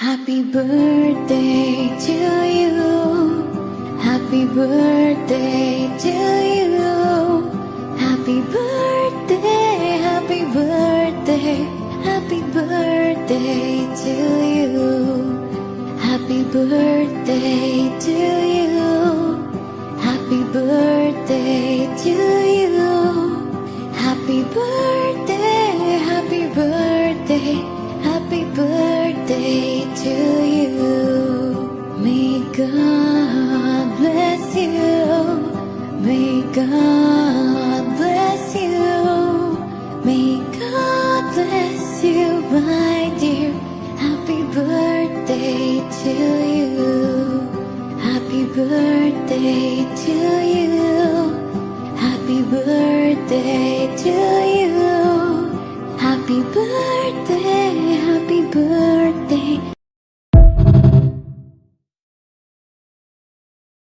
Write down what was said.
Happy birthday to you. Happy birthday to you. Happy birthday, happy birthday, happy birthday to you. Happy birthday to you. Happy birthday to you. Happy birthday, happy birthday, happy birthday to you. May God bless you. May God bless you. May God bless you, my dear. Happy birthday to you. Happy birthday to you. Happy birthday to you. Happy birthday, happy birthday.